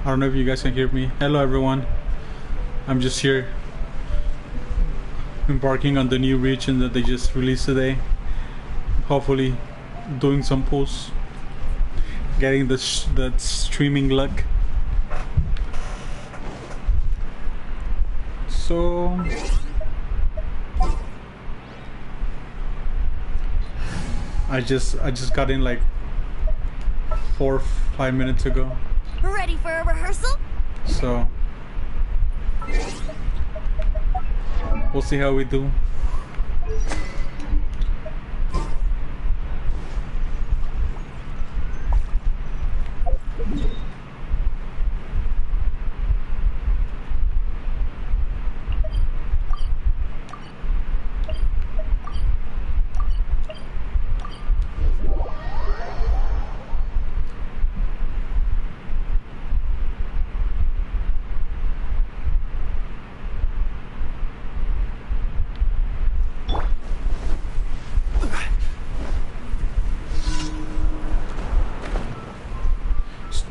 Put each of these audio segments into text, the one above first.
I don't know if you guys can hear me. Hello everyone. I'm just here embarking on the new region that they just released today. Hopefully doing some pulls. Getting that streaming luck. So I just got in like 4 or 5 minutes ago. Ready for a rehearsal? So we'll see how we do.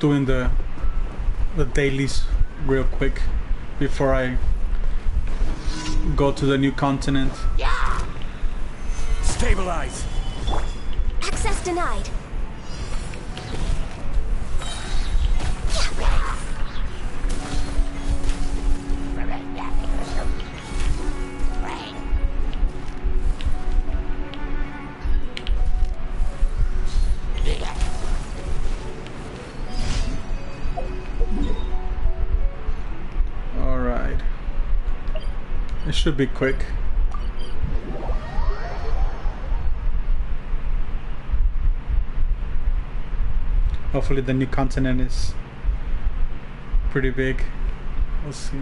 Doing the dailies real quick before I go to the new continent. Yeah. Stabilize. Access denied. Alright. It should be quick. Hopefully the new continent is pretty big. Let's see.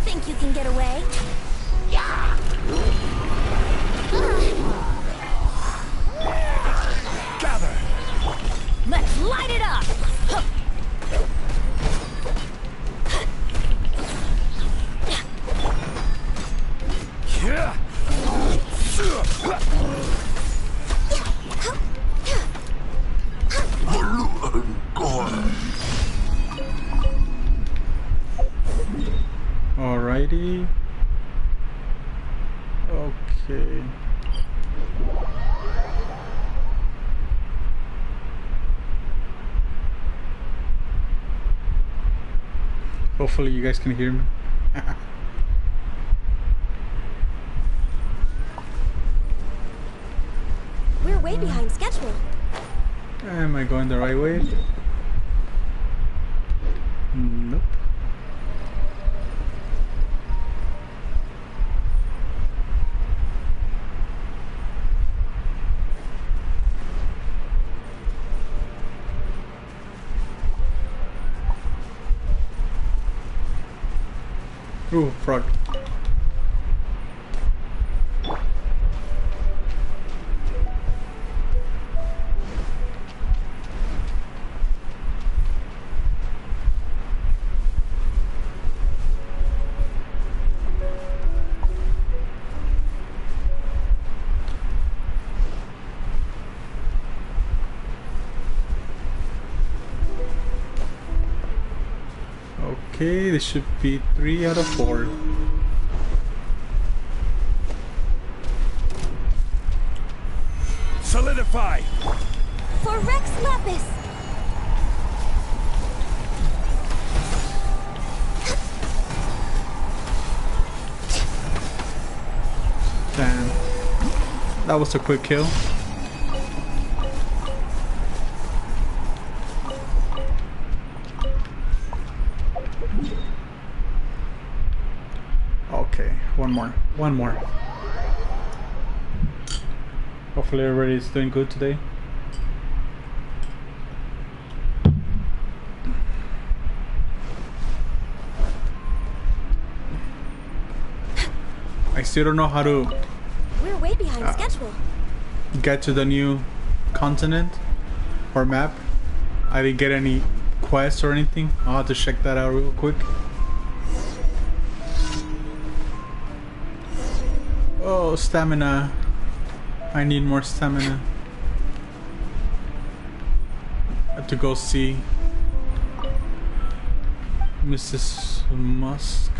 Think you can get away? Yeah. Gather. Let's light it up. Yeah. Alrighty. Okay. Hopefully you guys can hear me. We're way behind schedule. Am I going the right way? Nope. Ooh, frog. Okay, this should be 3 out of 4. Solidify. For Rex Lapis. Damn. That was a quick kill. Okay, one more. Hopefully everybody is doing good today. I still don't know how to We're way behind schedule. get to the new continent or map. I didn't get any quests or anything. I'll have to check that out real quick. Oh, stamina. I need more stamina. I have to go see Mrs. Musk.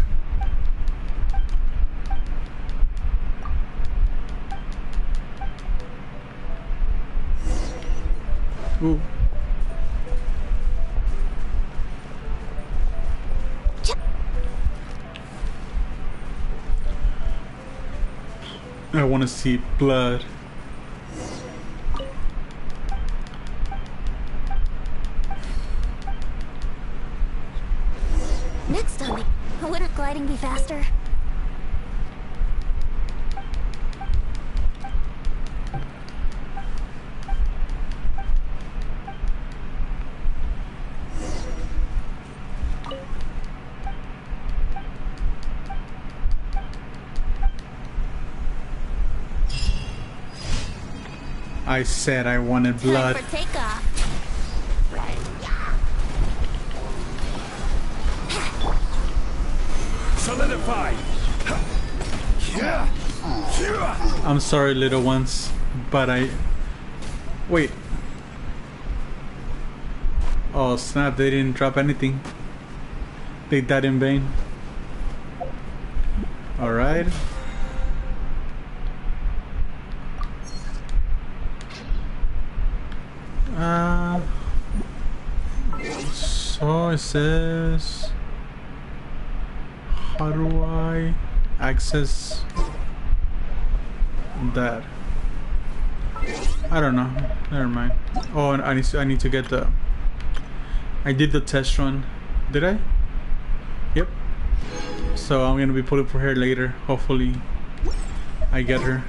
Ooh. I want to see blood. Next time, wouldn't gliding be faster? I said I wanted blood. Time for takeoff. Solidify. I'm sorry, little ones, but I... Wait. Oh snap, they didn't drop anything. They died in vain. Alright. So it says... How do I access that? I don't know. Never mind. Oh, and I need to get the... I did the test run. Did I? Yep. So I'm gonna be pulling for her later. Hopefully I get her.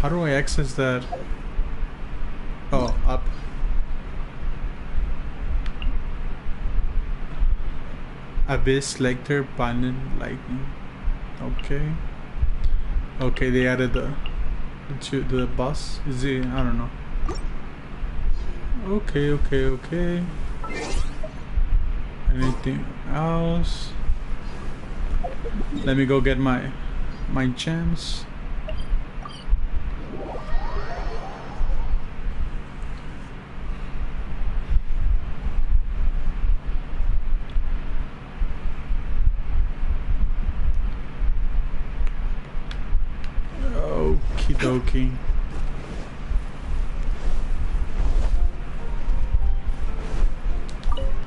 How do I access that? Oh, up. Abyss, Lecter, Abandoned, Lightning. Okay. Okay, they added the boss. Is it? I don't know. Okay, okay, okay. Anything else? Let me go get my gems. Okie dokie.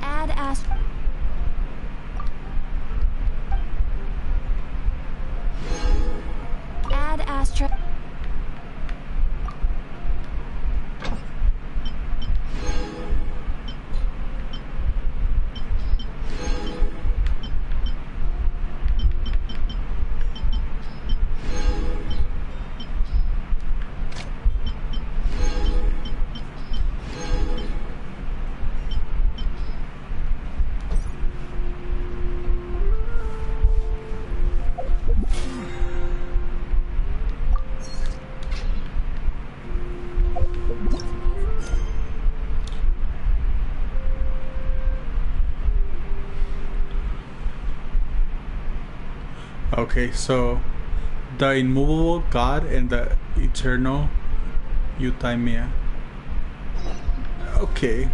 Add Astra. Okay, so the immovable God and the eternal Euthymia. Okay.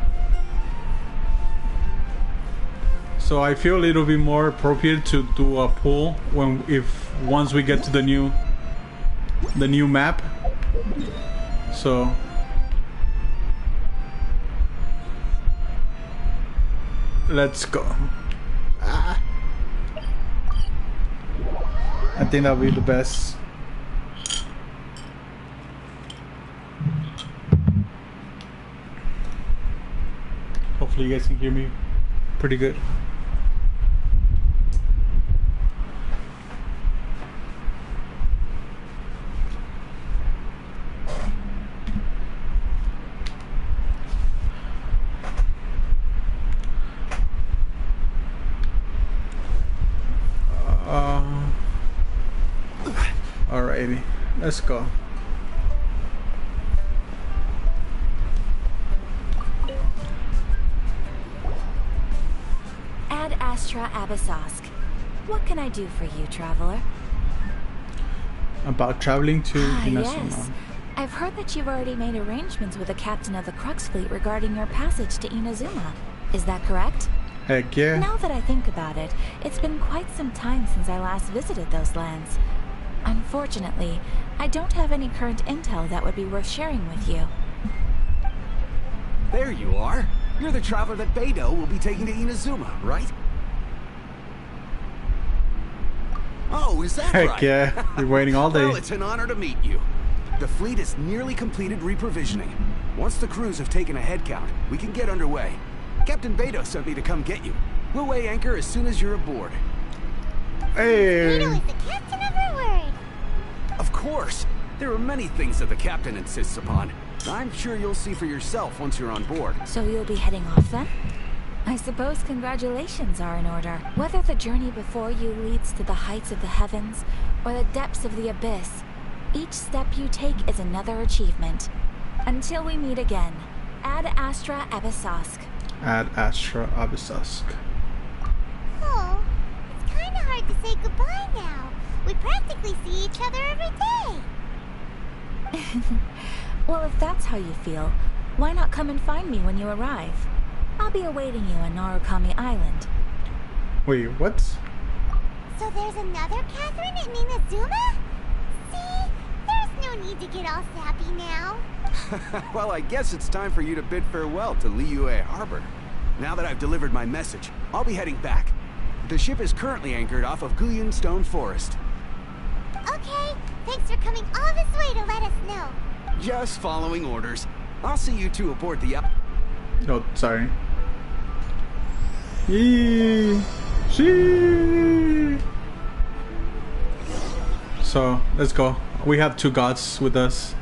So I feel it'll be more appropriate to do a pull once we get to the new map. So let's go. I think that'll be the best. Hopefully you guys can hear me pretty good. Alrighty, let's go. Ad Astra Abyssosk. What can I do for you, traveler? About traveling to Inazuma. Yes. I've heard that you've already made arrangements with the captain of the Crux fleet regarding your passage to Inazuma. Is that correct? Heck yeah. Now that I think about it, it's been quite some time since I last visited those lands. Unfortunately, I don't have any current intel that would be worth sharing with you. There you are. You're the traveler that Beidou will be taking to Inazuma, right? Oh, is that Heck right? yeah. We're waiting all day. Well, it's an honor to meet you. The fleet has nearly completed reprovisioning. Once the crews have taken a head count, we can get underway. Captain Beidou sent me to come get you. We'll weigh anchor as soon as you're aboard. Hey. Beidou is the captain of her word. Of course. There are many things that the captain insists upon. I'm sure you'll see for yourself once you're on board. So you'll be heading off then? I suppose congratulations are in order. Whether the journey before you leads to the heights of the heavens or the depths of the abyss, each step you take is another achievement. Until we meet again, Ad Astra Abyssosk. Ad Astra Abyssosk. Oh, it's kind of hard to say goodbye now. We practically see each other every day. Well, if that's how you feel, why not come and find me when you arrive? I'll be awaiting you on Narukami Island. Wait, what? So there's another Catherine in Inazuma? See? There's no need to get all sappy now. Well, I guess it's time for you to bid farewell to Liyue Harbor. Now that I've delivered my message, I'll be heading back. The ship is currently anchored off of Guyun Stone Forest. Okay, thanks for coming all this way to let us know. Just following orders. I'll see you two aboard the... Oh, sorry. Yee. Shee. So, let's go. We have two gods with us.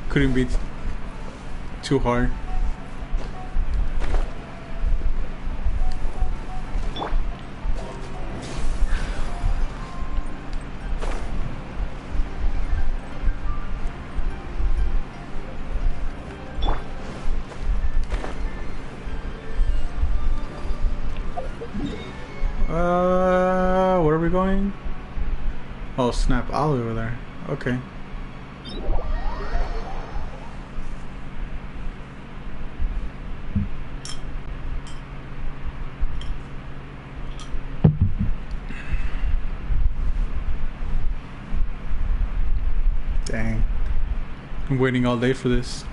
Couldn't be too hard. Where are we going? Oh snap, all over there. Okay. Dang. I'm waiting all day for this.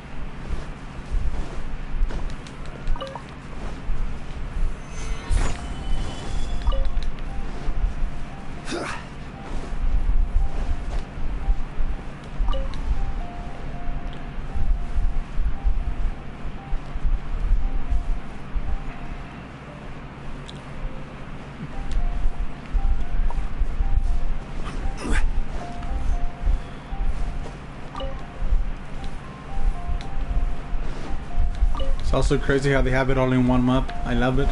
It's also crazy how they have it all in one map. I love it.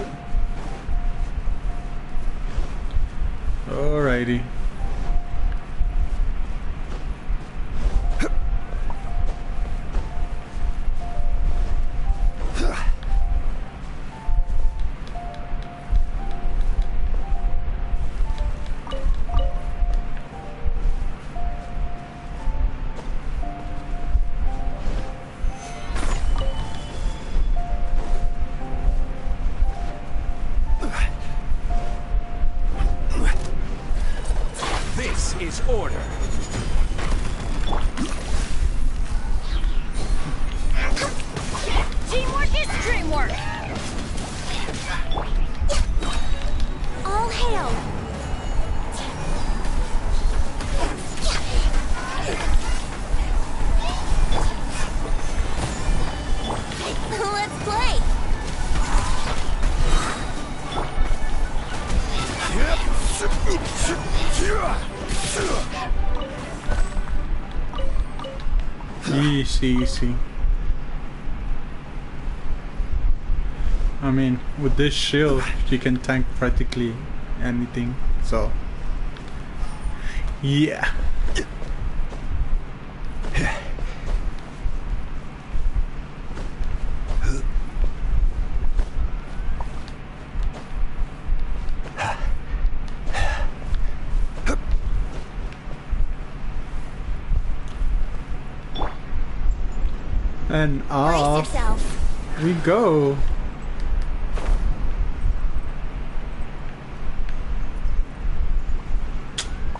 Alrighty. This is order. Teamwork is dreamwork! All hail. Let's play! Easy, easy. I mean, with this shield, she can tank practically anything. So, yeah. And off we go.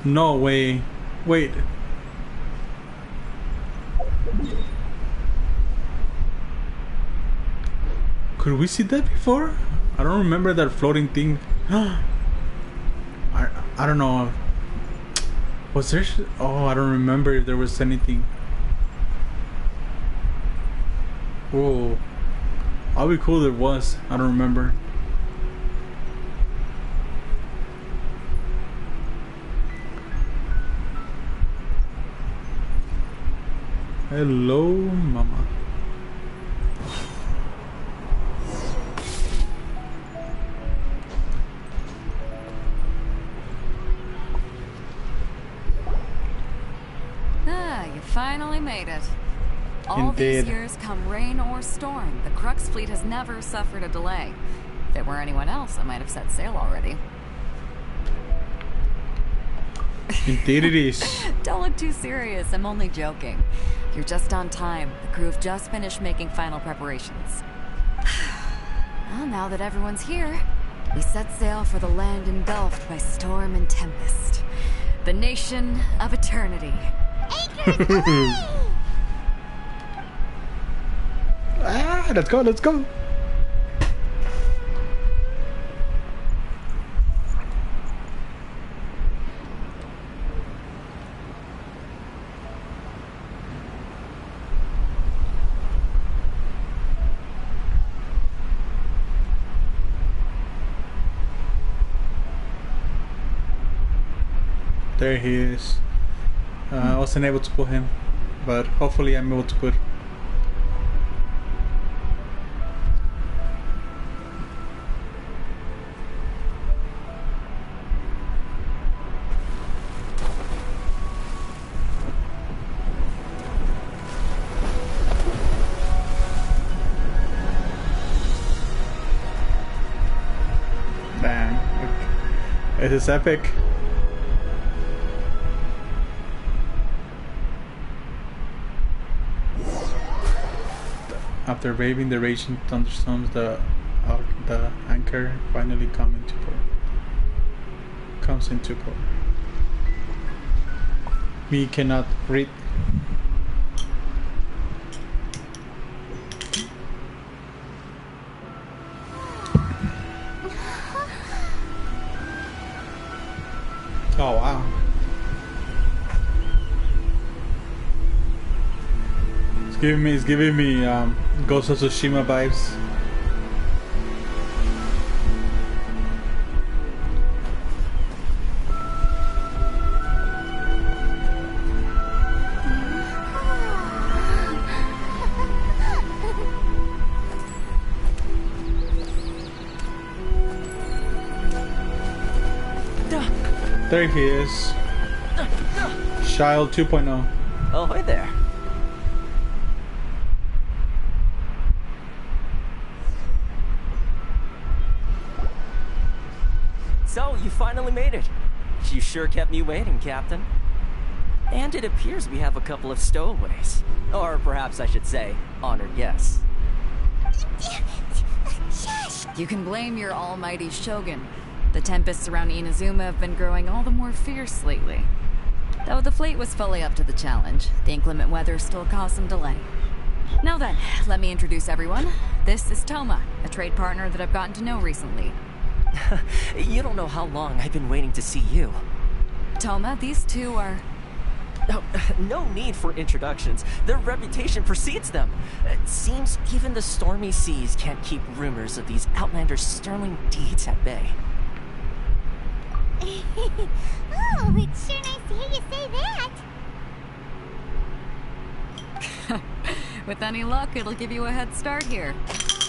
No way. Wait. Could we see that before? I don't remember that floating thing. I don't know. Was there? Oh, I don't remember if there was anything. Whoa. I'll be cool if there was. I don't remember. Hello, mama. Ah, you finally made it. All Indeed. these years, come rain or storm, the Crux fleet has never suffered a delay. If it were anyone else, I might have set sail already. Indeed it is. Don't look too serious, I'm only joking. You're just on time. The crew have just finished making final preparations. Well, now that everyone's here, we set sail for the land engulfed by storm and tempest. The nation of eternity. Anchors away! Ah, let's go, let's go. There he is. I wasn't able to pull him, but hopefully I'm able to put. Damn. This is epic. After braving the raging thunderstorms, the anchor finally comes into port. We cannot breathe. Oh wow. It's giving me Ghost of Tsushima vibes. There he is. Child 2.0. Oh, hi there. So, you finally made it. You sure kept me waiting, Captain. And it appears we have a couple of stowaways. Or perhaps I should say, honored guests. You can blame your almighty Shogun. The tempests around Inazuma have been growing all the more fierce lately. Though the fleet was fully up to the challenge, the inclement weather still caused some delay. Now then, let me introduce everyone. This is Toma, a trade partner that I've gotten to know recently. You don't know how long I've been waiting to see you. Toma, these two are... Oh, no need for introductions. Their reputation precedes them. It seems even the stormy seas can't keep rumors of these outlanders' sterling deeds at bay. Oh, it's sure nice to hear you say that. With any luck, it'll give you a head start here.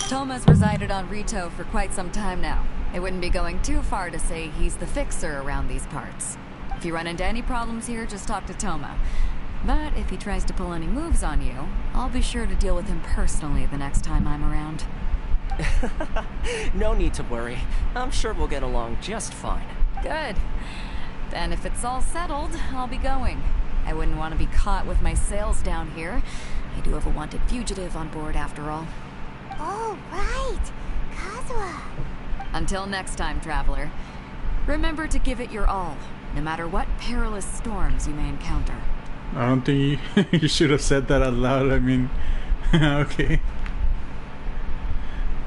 Toma's resided on Rito for quite some time now. It wouldn't be going too far to say he's the fixer around these parts. If you run into any problems here, just talk to Toma. But if he tries to pull any moves on you, I'll be sure to deal with him personally the next time I'm around. No need to worry. I'm sure we'll get along just fine. Good. Then if it's all settled, I'll be going. I wouldn't want to be caught with my sails down here. I do have a wanted fugitive on board after all. Oh, right. Kazuha. Until next time, traveler. Remember to give it your all, no matter what perilous storms you may encounter. I don't think you should have said that out loud. I mean, okay.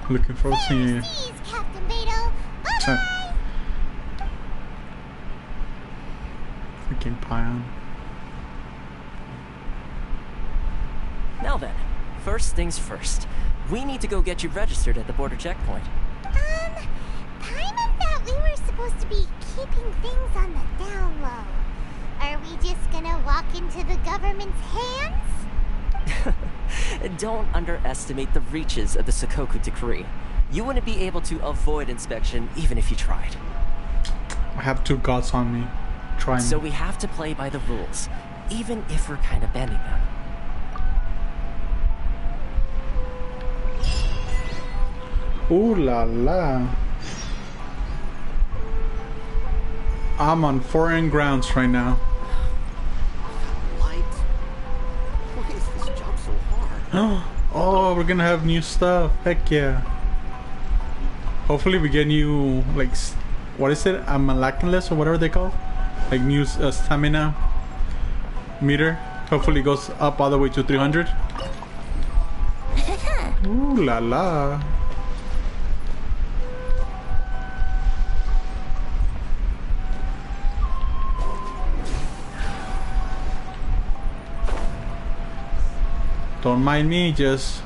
Looking forward to seeing you. Seas, Captain Beto. Bye-bye. Freaking Pion. Now then, first things first. We need to go get you registered at the border checkpoint. Paimon thought we were supposed to be keeping things on the down low. Are we just gonna walk into the government's hands? Don't underestimate the reaches of the Sakoku decree. You wouldn't be able to avoid inspection even if you tried. I have two gods on me. Try me. So we have to play by the rules, even if we're kind of bending them. Ooh la la. I'm on foreign grounds right now. Light. Why is this job so hard? Oh, we're gonna have new stuff. Heck yeah. Hopefully we get new, like, what is it? A Malacanless or whatever they call? Like new stamina meter. Hopefully it goes up all the way to 300. Ooh la la. Don't mind me, just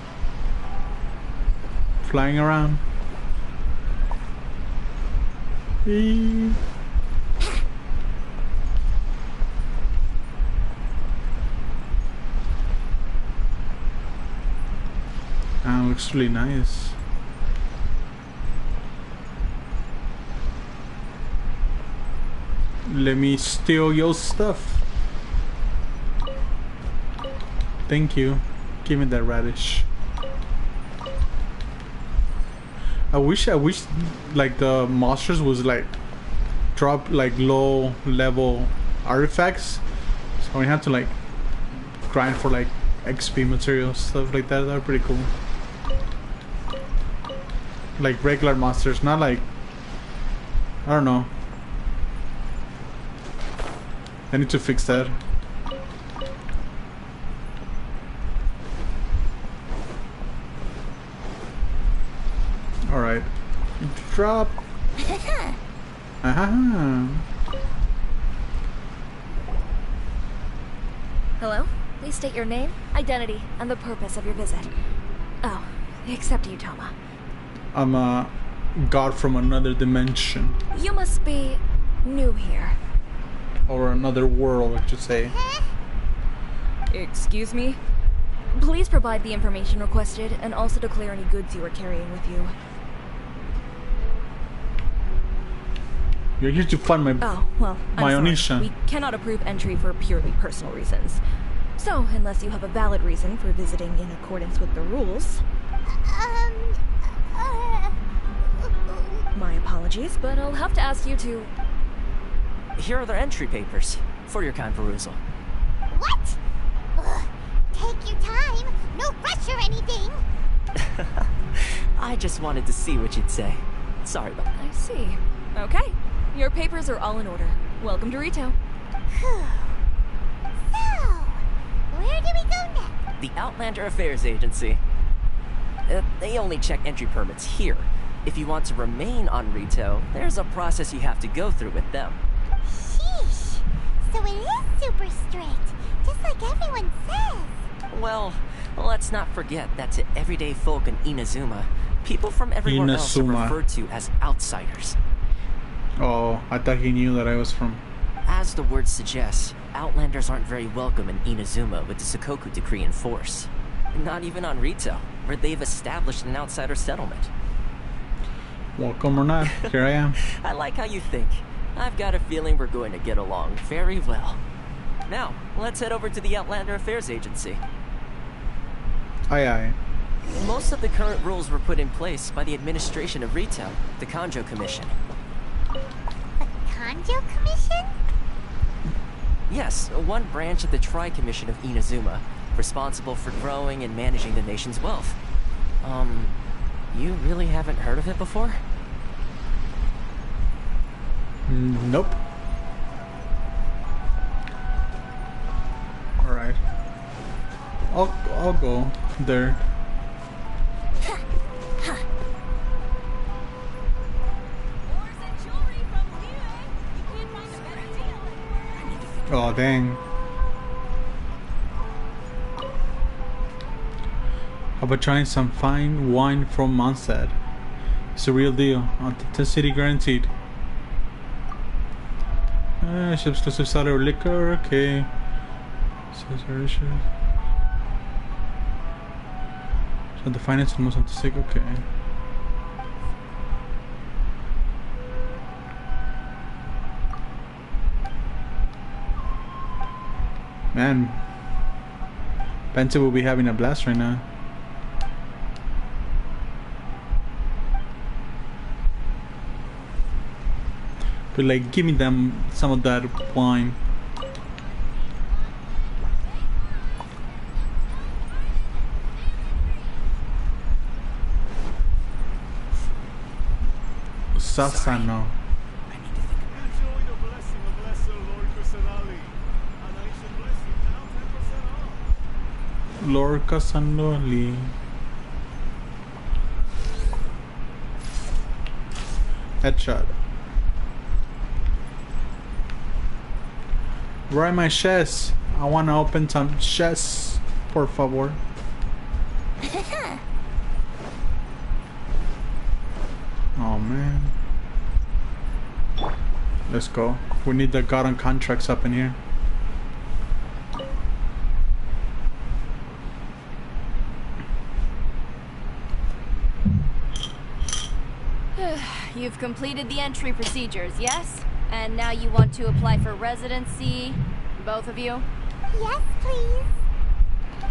flying around. Eee. Ah, looks really nice. Let me steal your stuff. Thank you. Give me that radish. I wish like the monsters was like drop like low level artifacts, so we have to like grind for like XP materials, stuff like that. That would be pretty cool. Like regular monsters, not like, I don't know. I need to fix that. Alright. Drop. Aha. Hello? Please state your name, identity, and the purpose of your visit. Oh, except you, Toma. I'm a god from another dimension. You must be new here. Or another world, I should say. Excuse me? Please provide the information requested and also declare any goods you are carrying with you. You're here to find my Oh, well, my I'm Onisha. sorry. We cannot approve entry for purely personal reasons. So, unless you have a valid reason for visiting in accordance with the rules... My apologies, but I'll have to ask you to... Here are their entry papers for your kind perusal. What? Ugh, take your time. No rush or anything. I just wanted to see what you'd say. Sorry about that. I see. Okay. Your papers are all in order. Welcome to Rito. Phew. So, where do we go next? The Outlander Affairs Agency. They only check entry permits here. If you want to remain on Rito, there's a process you have to go through with them. Sheesh. So it is super strict, just like everyone says. Well, let's not forget that to everyday folk in Inazuma, people from everywhere else are Inazuma. referred to as outsiders. Oh, I thought he knew that I was from. As the word suggests, Outlanders aren't very welcome in Inazuma with the Sakoku decree in force. Not even on Rito. where they've established an outsider settlement. Welcome or not, here I am. I like how you think. I've got a feeling we're going to get along very well. Now, let's head over to the Outlander Affairs Agency. Aye aye. Most of the current rules were put in place by the Administration of Retail, the Kanjo Commission. The Kanjo Commission? Yes, one branch of the Tri-Commission of Inazuma, responsible for growing and managing the nation's wealth. You really haven't heard of it before? Nope. Alright. I'll go there. Oh dang. How about trying some fine wine from Mondstadt? It's a real deal. Authenticity guaranteed. Ship exclusive seller liquor, okay. So the finance and most authentic, okay. Man, Bente will be having a blast right now. But like, give me them some of that wine. Sasano. Lord Casanoli. Headshot. Where are my chests? I want to open some chests, por favor. Oh man. Let's go. We need the god on contracts up in here. You've completed the entry procedures, yes? And now you want to apply for residency, both of you? Yes, please.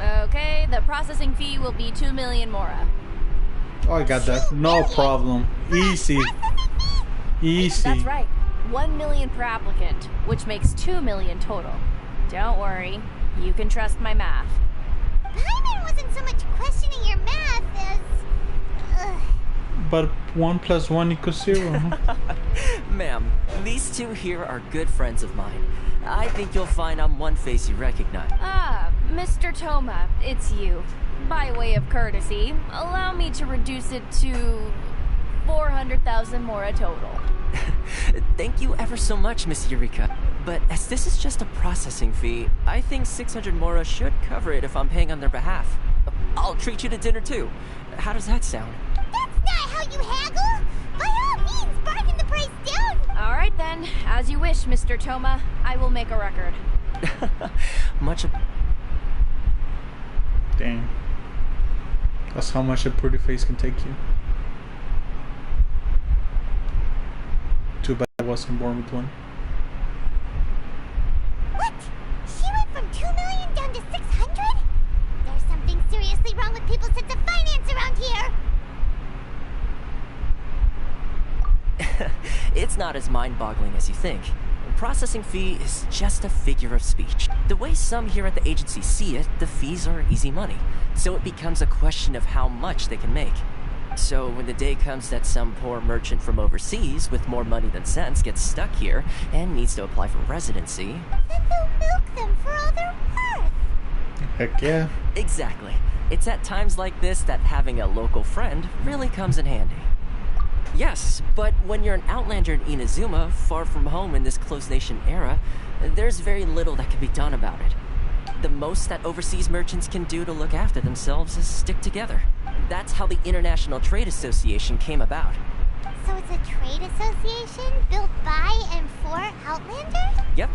Okay, the processing fee will be 2 million mora. Oh, I got that. No problem. Easy. Easy. That's right. 1 million per applicant, which makes 2 million total. Don't worry, you can trust my math. Paimon wasn't so much questioning your math as... But 1 + 1 = 0. Ma'am, these two here are good friends of mine. I think you'll find I'm one face you recognize. Ah, Mr. Toma, it's you. By way of courtesy, allow me to reduce it to 400,000 mora total. Thank you ever so much, Miss Eureka. But as this is just a processing fee, I think 600 mora should cover it if I'm paying on their behalf. I'll treat you to dinner too. How does that sound? That's not how you haggle! By all means, bargain the price down! Alright then, as you wish, Mr. Toma. I will make a record. Dang. That's how much a pretty face can take you. Too bad I wasn't born with one. What? She went from 2 million down to 600? There's something seriously wrong with people's sense of finance around here! It's not as mind-boggling as you think. Processing fee is just a figure of speech. The way some here at the agency see it, the fees are easy money. So it becomes a question of how much they can make. So when the day comes that some poor merchant from overseas with more money than sense gets stuck here and needs to apply for residency... Then they'll milk them for all they're worth! Heck yeah. Exactly. It's at times like this that having a local friend really comes in handy. Yes, but when you're an outlander in Inazuma, far from home in this closed nation era, there's very little that can be done about it. The most that overseas merchants can do to look after themselves is stick together. That's how the International Trade Association came about. So it's a trade association built by and for Outlanders? Yep.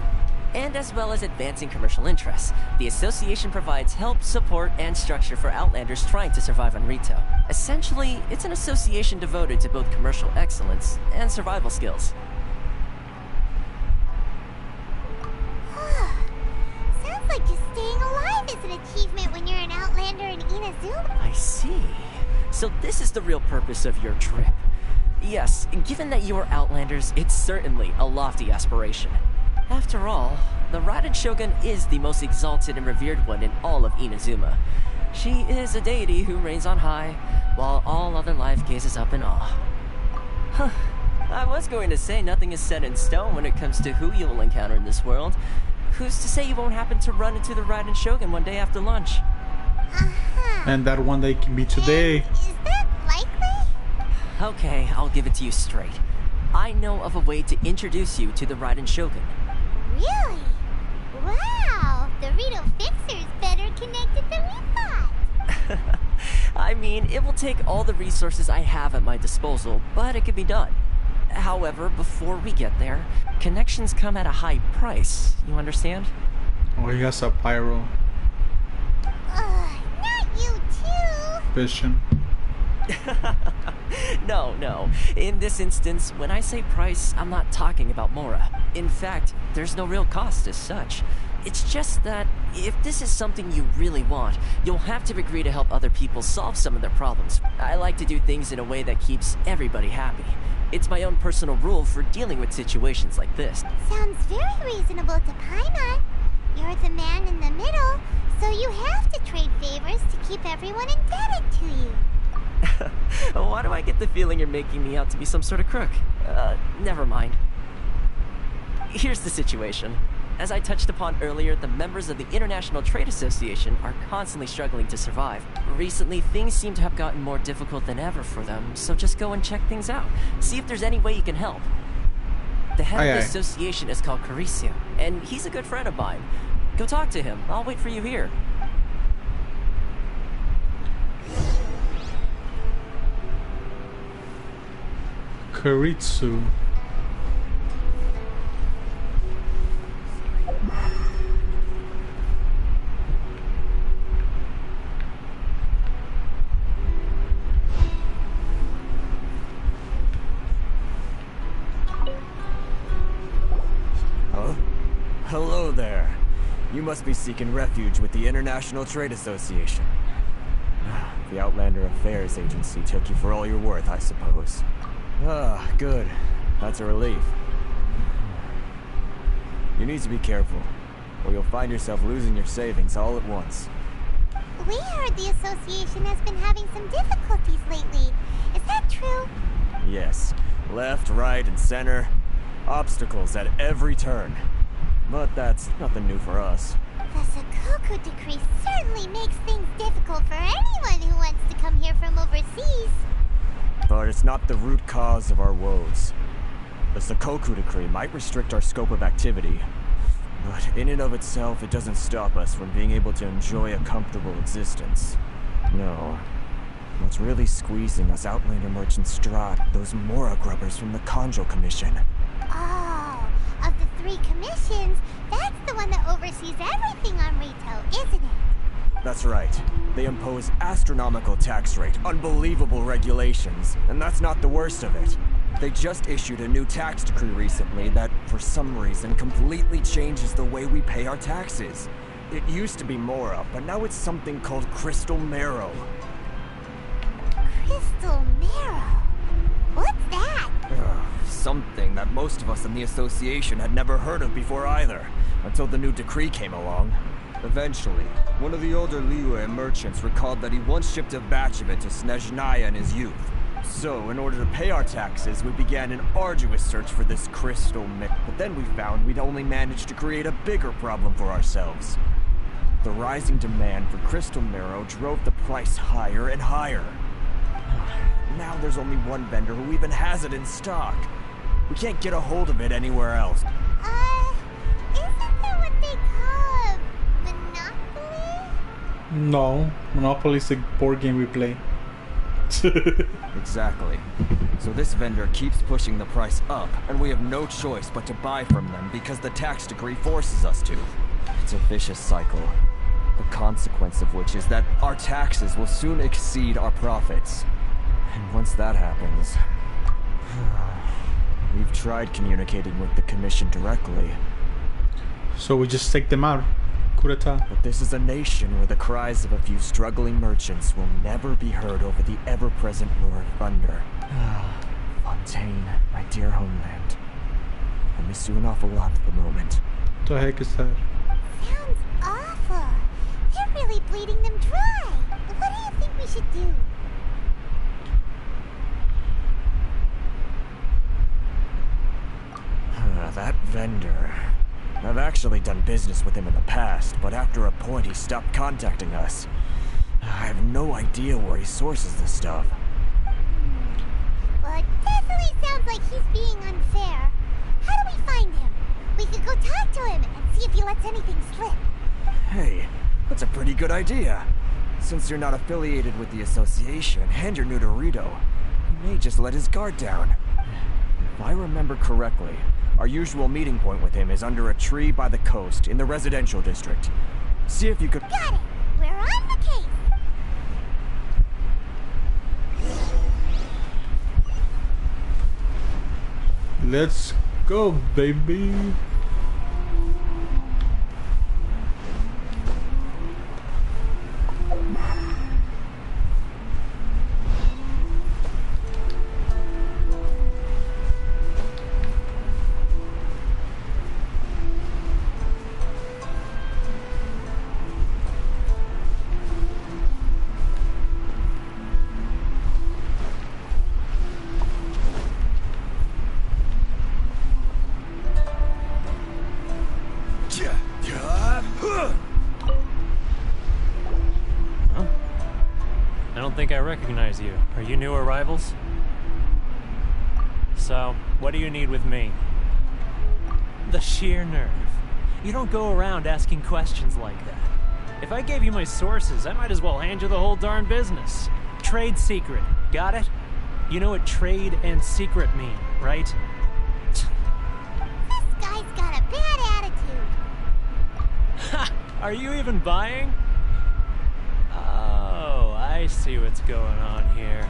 and as well as advancing commercial interests. The association provides help, support, and structure for Outlanders trying to survive on Rito. Essentially, it's an association devoted to both commercial excellence and survival skills. Sounds like just staying alive is an achievement when you're an Outlander in Inazuma. I see. So this is the real purpose of your trip. Yes, given that you are Outlanders, it's certainly a lofty aspiration. After all, the Raiden Shogun is the most exalted and revered one in all of Inazuma. She is a deity who reigns on high, while all other life gazes up in awe. Huh. I was going to say nothing is set in stone when it comes to who you will encounter in this world. Who's to say you won't happen to run into the Raiden Shogun one day after lunch? And that one day can be today. Is that likely? Okay, I'll give it to you straight. I know of a way to introduce you to the Raiden Shogun. Really? Wow! The Rito Fixer is better connected than we thought. I mean, it will take all the resources I have at my disposal, but it can be done. However, before we get there, connections come at a high price. You understand? Oh, he has a pyro. Not you too! Vision. No. In this instance, when I say price, I'm not talking about Mora. In fact, there's no real cost as such. It's just that if this is something you really want, you'll have to agree to help other people solve some of their problems. I like to do things in a way that keeps everybody happy. It's my own personal rule for dealing with situations like this. Sounds very reasonable to Paimon. You're the man in the middle, so you have to trade favors to keep everyone indebted to you. Why do I get the feeling you're making me out to be some sort of crook? Never mind. Here's the situation. As I touched upon earlier, the members of the International Trade Association are constantly struggling to survive. Recently, things seem to have gotten more difficult than ever for them, so just go and check things out. See if there's any way you can help. The head of the association is called Caricio, and he's a good friend of mine. Go talk to him. I'll wait for you here. Karitsu. Huh? Hello there. You must be seeking refuge with the International Trade Association. The Outlander Affairs Agency took you for all you're worth, I suppose. Ah, good. That's a relief. You need to be careful, or you'll find yourself losing your savings all at once. We heard the association has been having some difficulties lately. Is that true? Yes. Left, right, and center. Obstacles at every turn. But that's nothing new for us. The Sakoku decree certainly makes things difficult for anyone who wants to come here from overseas. But it's not the root cause of our woes. The Sakoku decree might restrict our scope of activity, but in and of itself, it doesn't stop us from being able to enjoy a comfortable existence. No. What's really squeezing us Outlander merchants dry, those Mora grubbers from the Kanjo Commission. Oh, of the 3 commissions, that's the one that oversees everything on Rito, isn't it? That's right. They impose astronomical tax rate, unbelievable regulations, and that's not the worst of it. They just issued a new tax decree recently that, for some reason, completely changes the way we pay our taxes. It used to be Mora, but now it's something called Crystal Marrow. Crystal Marrow? What's that? Something that most of us in the association had never heard of before either, until the new decree came along. Eventually, one of the older Liyue merchants recalled that he once shipped a batch of it to Snezhnaya in his youth. So, in order to pay our taxes, we began an arduous search for this crystal mix. But then we found we'd only managed to create a bigger problem for ourselves. The rising demand for crystal marrow drove the price higher and higher. Now there's only one vendor who even has it in stock. We can't get a hold of it anywhere else. Isn't that what they call Monopoly? No, Monopoly is a board game we play. Exactly. So this vendor keeps pushing the price up, and we have no choice but to buy from them because the tax decree forces us to. It's a vicious cycle. The consequence of which is that our taxes will soon exceed our profits. And once that happens... We've tried communicating with the Commission directly. So we just take them out. Coup d'etat. But this is a nation where the cries of a few struggling merchants will never be heard over the ever-present roar of thunder. Fontaine, my dear homeland. I miss you an awful lot at the moment. What the heck is that? Sounds awful. They're really bleeding them dry. What do you think we should do? That vendor. I've actually done business with him in the past, but after a point he stopped contacting us. I have no idea where he sources this stuff. Well, it definitely sounds like he's being unfair. How do we find him? We could go talk to him and see if he lets anything slip. Hey, that's a pretty good idea. Since you're not affiliated with the association and you're new to Rito, he may just let his guard down. If I remember correctly, our usual meeting point with him is under a tree by the coast in the residential district. See if you could... Got it! We're on the case! Let's go, baby. I recognize you. Are you new arrivals? So, what do you need with me? The sheer nerve. You don't go around asking questions like that. If I gave you my sources, I might as well hand you the whole darn business. Trade secret. Got it? You know what trade and secret mean, right? This guy's got a bad attitude. Ha! Are you even buying? I see what's going on here.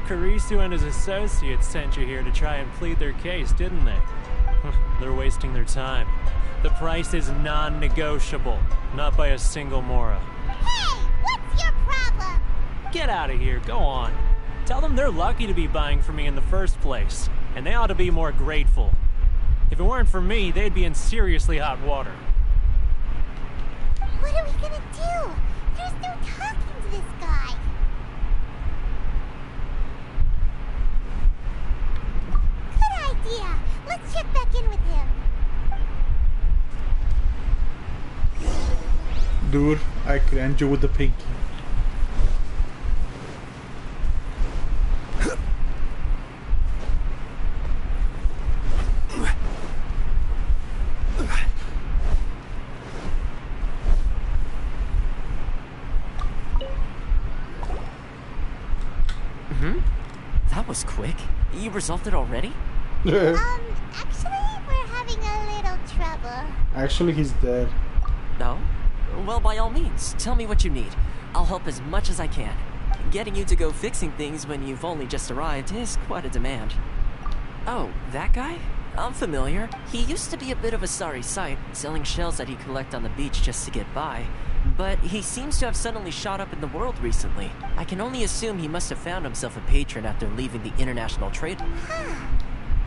Karisu and his associates sent you here to try and plead their case, didn't they? They're wasting their time. The price is non-negotiable, not by a single mora. Hey, what's your problem? Get out of here, go on. Tell them they're lucky to be buying from me in the first place, and they ought to be more grateful. If it weren't for me, they'd be in seriously hot water. What are we gonna do? There's no talking to this guy. Good idea. Let's check back in with him. Dude, I could end you with the pinky. That was quick. You resolved it already? Actually, we're having a little trouble. Actually, he's dead. No? Well, by all means, tell me what you need. I'll help as much as I can. Getting you to go fixing things when you've only just arrived is quite a demand. Oh, that guy? I'm familiar. He used to be a bit of a sorry sight, selling shells that he'd collect on the beach just to get by. But he seems to have suddenly shot up in the world recently. I can only assume he must have found himself a patron after leaving the International Trade... Huh.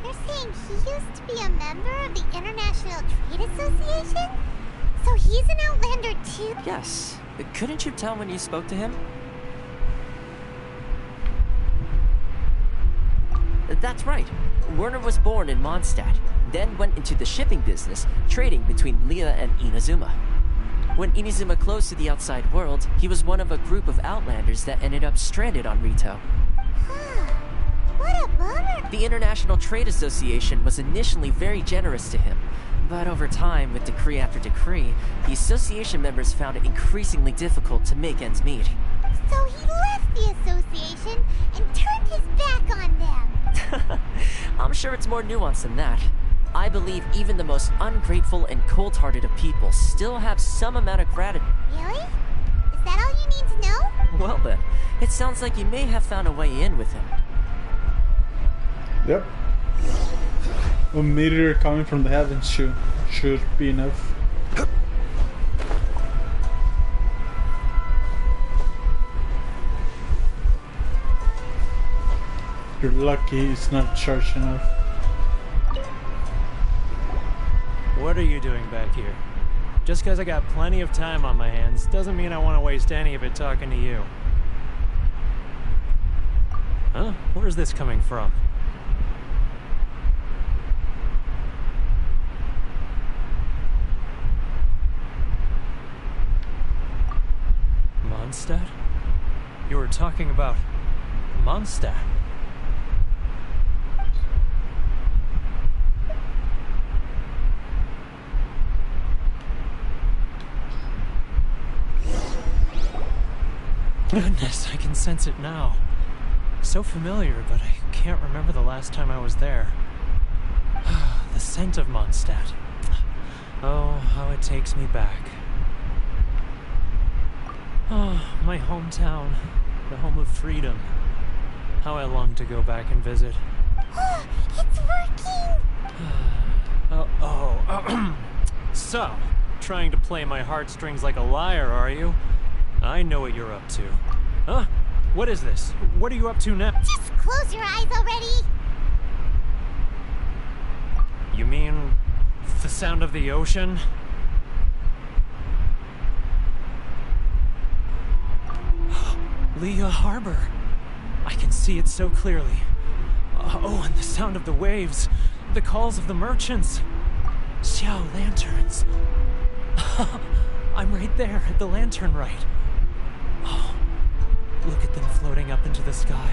You're saying he used to be a member of the International Trade Association? So he's an Outlander too? Yes. Couldn't you tell when you spoke to him? That's right. Werner was born in Mondstadt, then went into the shipping business, trading between Leah and Inazuma. When Inazuma closed to the outside world, he was one of a group of Outlanders that ended up stranded on Rito. What a bummer! The International Trade Association was initially very generous to him, but over time, with decree after decree, the association members found it increasingly difficult to make ends meet. So he left the association and turned his back on them. I'm sure it's more nuanced than that. I believe even the most ungrateful and cold-hearted of people still have some amount of gratitude. Really? Is that all you need to know? Well then, it sounds like you may have found a way in with him. Yep. A meteor coming from the heavens should be enough. You're lucky it's not charged enough. What are you doing back here? Just because I got plenty of time on my hands doesn't mean I want to waste any of it talking to you. Huh? Where's this coming from? Mondstadt? You were talking about Mondstadt. Goodness, I can sense it now. So familiar, but I can't remember the last time I was there. The scent of Mondstadt. Oh, how it takes me back. Oh, my hometown. The home of freedom. How I long to go back and visit. It's working! So, trying to play my heartstrings like a liar, are you? I know what you're up to. Huh? What is this? What are you up to now? Just close your eyes already! You mean the sound of the ocean? Leah Harbor. I can see it so clearly. Oh, and the sound of the waves. The calls of the merchants. Xiao lanterns. I'm right there at the lantern right. Oh, look at them floating up into the sky.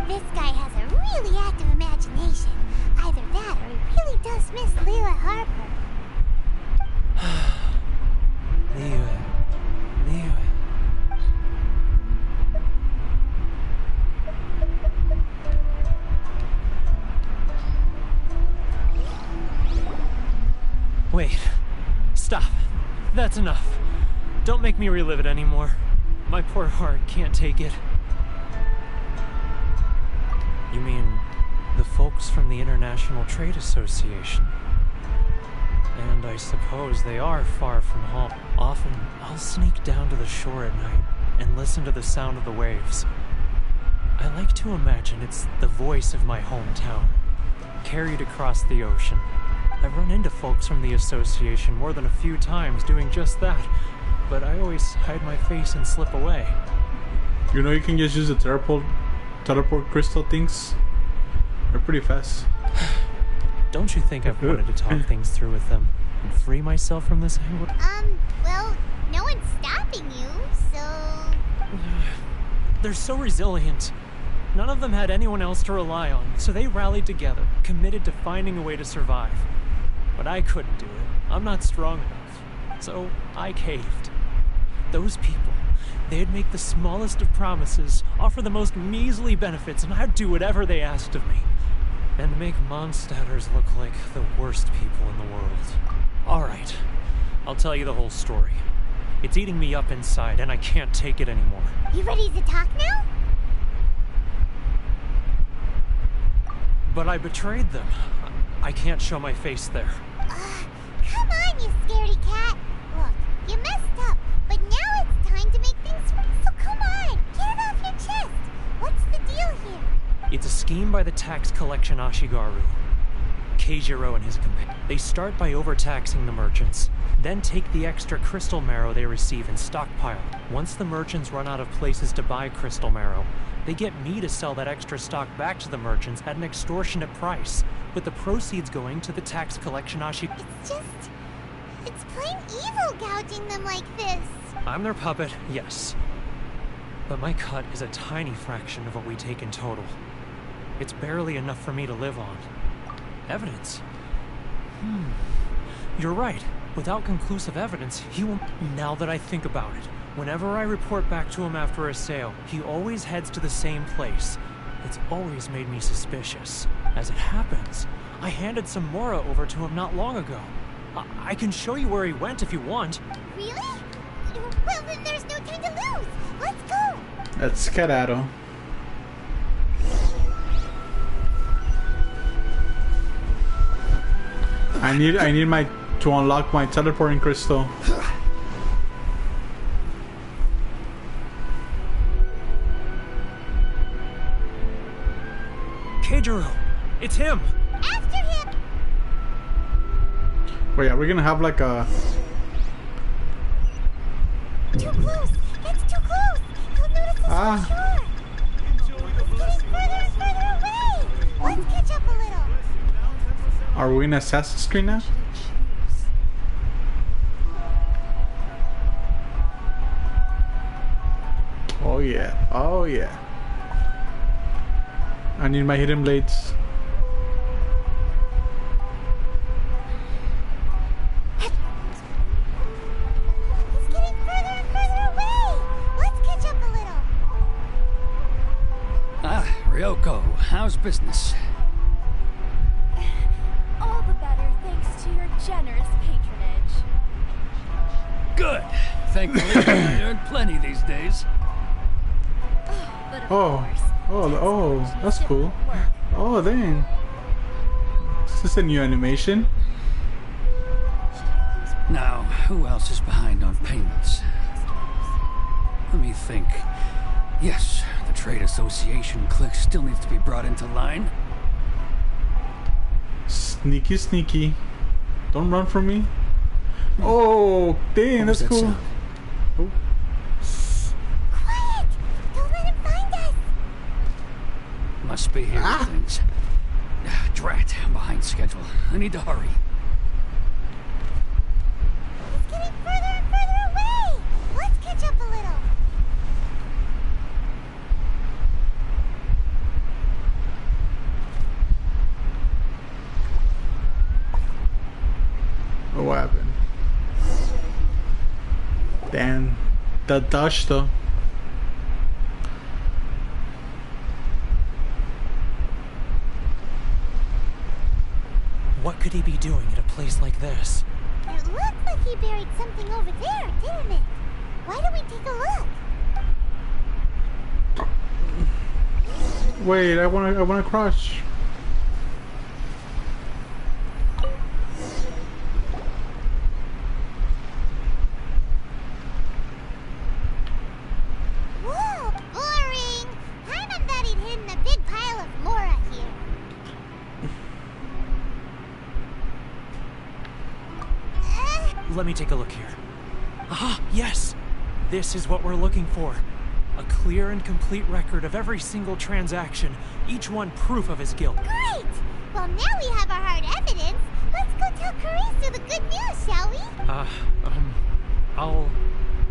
This guy has a really active imagination. Either that or he really does miss Leela Harper. Leah. Wait. Stop. That's enough. Don't make me relive it anymore. My poor heart can't take it. You mean the folks from the International Trade Association? And I suppose they are far from home. Often, I'll sneak down to the shore at night and listen to the sound of the waves. I like to imagine it's the voice of my hometown, carried across the ocean. I've run into folks from the association more than a few times doing just that, but I always hide my face and slip away. You know you can just use the teleport crystal things. They're pretty fast. Don't you think I've wanted to talk things through with them and free myself from this anguish? Well, no one's stopping you, so... They're so resilient. None of them had anyone else to rely on, so they rallied together, committed to finding a way to survive. But I couldn't do it. I'm not strong enough. So I caved. Those people, they'd make the smallest of promises, offer the most measly benefits, and I'd do whatever they asked of me. And make Mondstadters look like the worst people in the world. Alright, I'll tell you the whole story. It's eating me up inside, and I can't take it anymore. You ready to talk now? But I betrayed them. I can't show my face there. Come on, you scaredy cat. Look, you messed up, but now it's time to make things right. So come on, get it off your chest. What's the deal here? It's a scheme by the tax collection Ashigaru. Keijiro and his companions. They start by overtaxing the merchants, then take the extra crystal marrow they receive and stockpile. Once the merchants run out of places to buy crystal marrow, they get me to sell that extra stock back to the merchants at an extortionate price, with the proceeds going to the tax collection Ashigaru. It's plain evil gouging them like this. I'm their puppet, yes. But my cut is a tiny fraction of what we take in total. It's barely enough for me to live on. Evidence? You're right. Without conclusive evidence, he won't... Now that I think about it, whenever I report back to him after a sale, he always heads to the same place. It's always made me suspicious. As it happens, I handed some Mora over to him not long ago. I can show you where he went if you want. Really? Well, then there's no time to lose. Let's go. Let's skedaddle. I need to unlock my teleporting crystal. Keijiro, it's him. After him. Wait, are we gonna have like a... Too close. It's too close. He'll notice us for sure. It's getting further and further away. Let's catch up a little. Are we in Assassin's Creed now? Oh yeah, oh yeah. I need my hidden blades. It's getting further and further away. Let's catch up a little. Ah, Ryoko, how's business? All the better thanks to your generous patronage. Good. Thankfully, I earned plenty these days. But of Oh, course, oh, that's cool. Oh, dang. Is this a new animation? Now, who else is behind on payments? Let me think. Yes, the Trade Association clique still needs to be brought into line. Sneaky, sneaky. Don't run from me. Oh, dang, that's cool. Sound? Oh. Quiet. Don't let him find us. Must be hearing things. Drat, I'm behind schedule. I need to hurry. It's getting further and further away. Let's catch up a little. Oh, what happened? Damn, the dodge though. What could he be doing at a place like this? It looked like he buried something over there, didn't it? Why don't we take a look? Wait, I wanna crush. Whoa, boring. Paimon thought he'd hidden a big pile of Mora here. Let me take a look here. Ah, yes! This is what we're looking for. A clear and complete record of every single transaction, each one proof of his guilt. Great! Well, now we have our hard evidence. Let's go tell Karisu the good news, shall we?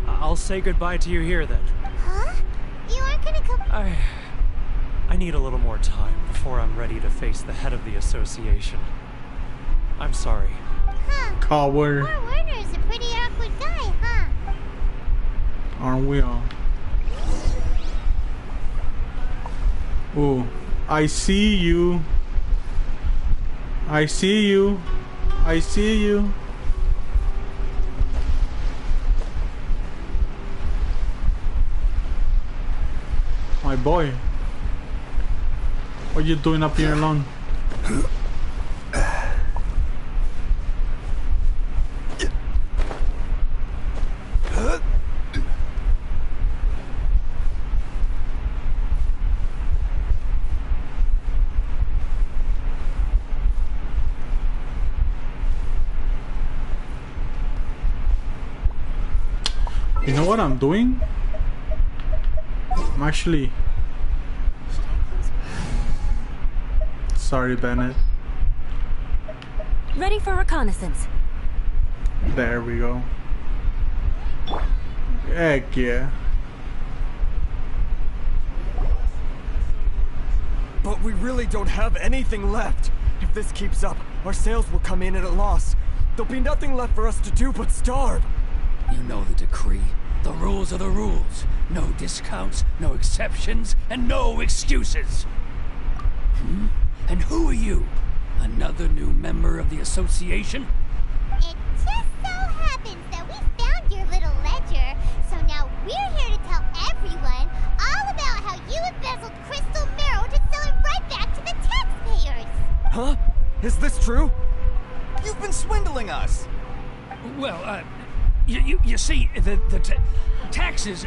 I'll say goodbye to you here then. Huh? You aren't gonna come... I need a little more time before I'm ready to face the head of the association. I'm sorry. Huh. Coward. Poor Werner's a pretty awkward guy, huh? Aren't we all? Ooh, I see you. I see you. I see you. My boy. What are you doing up here alone? You know what I'm doing? I'm actually... Sorry, Bennett. Ready for reconnaissance. There we go. Heck yeah. But we really don't have anything left. If this keeps up, our sales will come in at a loss. There'll be nothing left for us to do but starve. You know the decree. The rules are the rules. No discounts, no exceptions, and no excuses. And who are you? Another new member of the association? It just so happens that we found your little ledger, so now we're here to tell everyone all about how you embezzled crystal marrow to sell it right back to the taxpayers. Huh? Is this true? You've been swindling us! Well, you see, the taxes,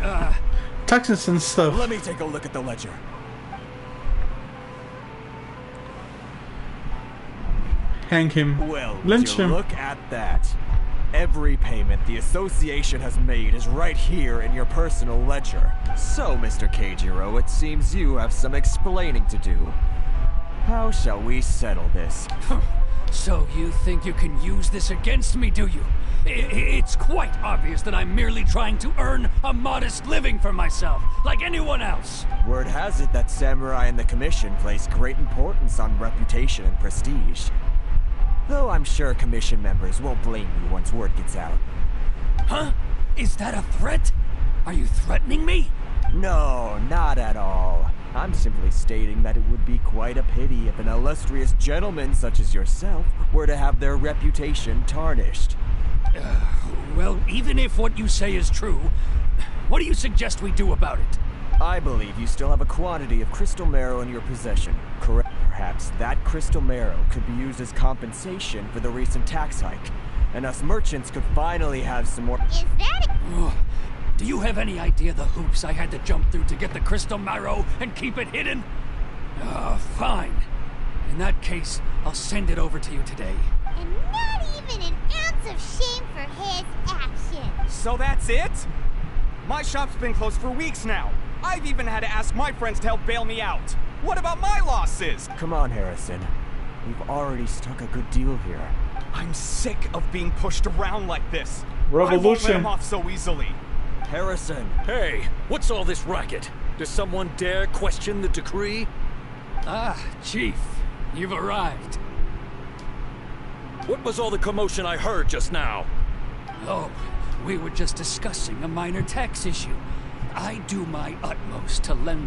Taxes and stuff. Let me take a look at the ledger. Hang him. Well, Lynch would you him. look at that. Every payment the association has made is right here in your personal ledger. So, Mr. Keijiro, it seems you have some explaining to do. How shall we settle this? So you think you can use this against me, do you? It's quite obvious that I'm merely trying to earn a modest living for myself, like anyone else. Word has it that samurai in the commission place great importance on reputation and prestige. Though I'm sure commission members won't blame you once word gets out. Huh? Is that a threat? Are you threatening me? No, not at all. I'm simply stating that it would be quite a pity if an illustrious gentleman such as yourself were to have their reputation tarnished. Well, even if what you say is true, what do you suggest we do about it? I believe you still have a quantity of crystal marrow in your possession, correct? Perhaps that crystal marrow could be used as compensation for the recent tax hike, and us merchants could finally have some more— Is that Do you have any idea the hoops I had to jump through to get the crystal marrow and keep it hidden? Fine. In that case, I'll send it over to you today. And not even an ounce of shame for his actions. So that's it? My shop's been closed for weeks now. I've even had to ask my friends to help bail me out. What about my losses? Come on, Harrison. We've already struck a good deal here. I'm sick of being pushed around like this. I won't let Revolution. him off so easily. Harrison. Hey, what's all this racket? Does someone dare question the decree? Ah, Chief, you've arrived. What was all the commotion I heard just now? Oh, we were just discussing a minor tax issue. I do my utmost to lend